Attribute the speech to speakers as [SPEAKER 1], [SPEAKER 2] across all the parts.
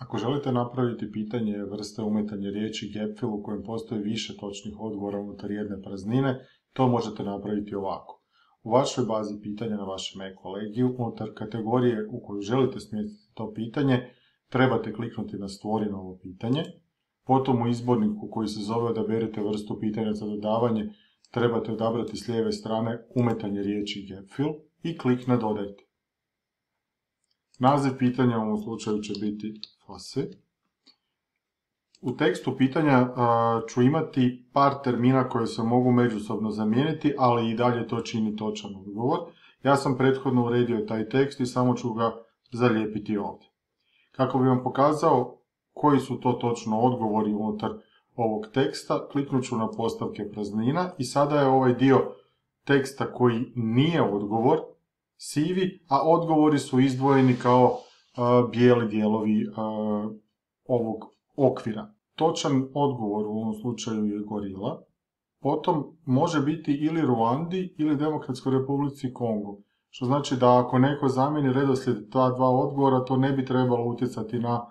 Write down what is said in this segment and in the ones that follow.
[SPEAKER 1] Ako želite napraviti pitanje vrste umetanja riječi gapfill u kojem postoji više točnih odgovora unutar jedne praznine, to možete napraviti ovako. U vašoj bazi pitanja na vašem e-kolegiju, unutar kategorije u koju želite smjestiti to pitanje, trebate kliknuti na stvori novo pitanje. Potom u izborniku koji se zove odaberite vrstu pitanja za dodavanje, trebate odabrati s lijeve strane umetanje riječi gapfill i klik na dodajte. Naziv pitanja u ovom slučaju će biti Fase. U tekstu pitanja ću imati par termina koje se mogu međusobno zamijeniti, ali i dalje to čini točan odgovor. Ja sam prethodno uredio taj tekst i samo ću ga zalijepiti ovdje. Kako bi vam pokazao koji su to točno odgovori unutar ovog teksta, kliknut ću na postavke praznina i sada je ovaj dio teksta koji nije odgovor sivi, a odgovori su izdvojeni kao bijeli dijelovi ovog okvira. Točan odgovor u ovom slučaju je gorila. Potom može biti ili Ruandi ili Demokratskoj Republici Kongo. Što znači da ako neko zamijeni redoslijed ta dva odgovora, to ne bi trebalo utjecati na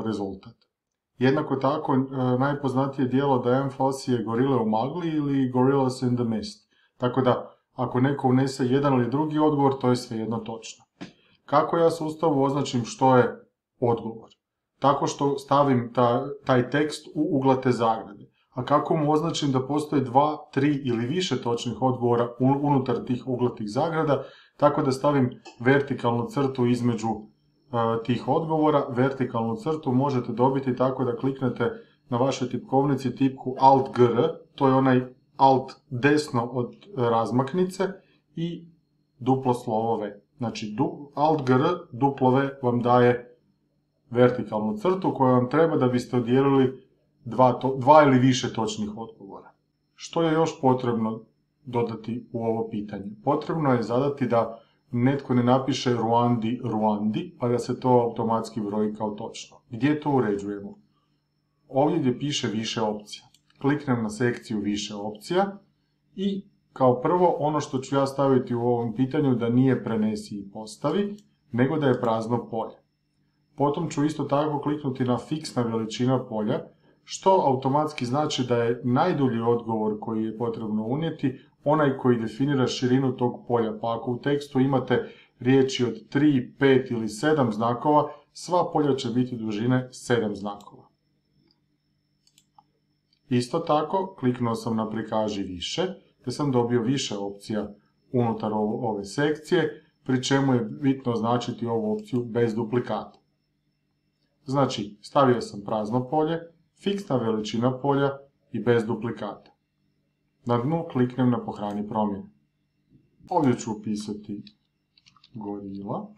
[SPEAKER 1] rezultat. Jednako tako, najpoznatije djelo Dian Fossey je Gorile u magli ili Gorillas in the Mist. Tako da, ako neko unese jedan ili drugi odgovor, to je svejedno točno. Kako ja sustavu označim što je odgovor? Tako što stavim taj tekst u uglate zagrade. A kako mu označim da postoje 2, 3 ili više točnih odgovora unutar tih uglatih zagrada, tako da stavim vertikalnu crtu između tih odgovora. Vertikalnu crtu možete dobiti tako da kliknete na vašoj tipkovnici tipku Alt-GR, to je onaj Alt desno od razmaknice i duplo slovo V. Znači Alt-GR duplo V vam daje vertikalnu crtu koja vam treba da biste odijelili dva ili više točnih odgovora. Što je još potrebno dodati u ovo pitanje? Potrebno je zadati da netko ne napiše Ruandi, pa da se to automatski broji kao točno. Gdje to uređujemo? Ovdje gdje piše više opcija. Kliknem na sekciju više opcija i kao prvo ono što ću ja staviti u ovom pitanju da nije prenesi i postavi, nego da je prazno polje. Potom ću isto tako kliknuti na fiksna veličina polja, što automatski znači da je najdulji odgovor koji je potrebno unijeti onaj koji definira širinu tog polja. Pa ako u tekstu imate riječi od 3, 5 ili 7 znakova, sva polja će biti dužine 7 znakova. Isto tako, kliknuo sam na prikaži više, te sam dobio više opcija unutar ove sekcije, pri čemu je bitno označiti ovu opciju bez duplikata. Znači, stavio sam prazno polje, fiksna veličina polja i bez duplikata. Na dnu kliknem na pohrani promjene. Ovdje ću upisati gorila,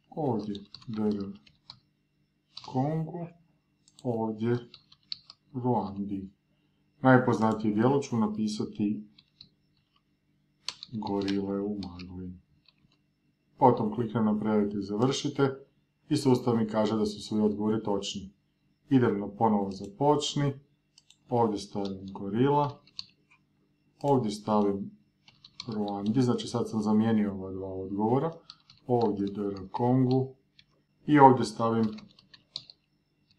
[SPEAKER 1] ovdje DR Kongo, ovdje Ruandi. Najpoznatije djelo ću napisati Gorile u magli. Potom kliknem na predajte i završite i sustav mi kaže da su svi odgovori točni. Idem na ponovo započni, ovdje stavim gorila, ovdje stavim Ruandi, znači sad sam zamijenio ova dva odgovora, ovdje DR Kongo i ovdje stavim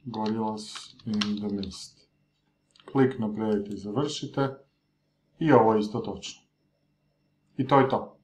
[SPEAKER 1] Gorillas in the Mist. Klik na predajte i završite i ovo je isto točno. I to je to.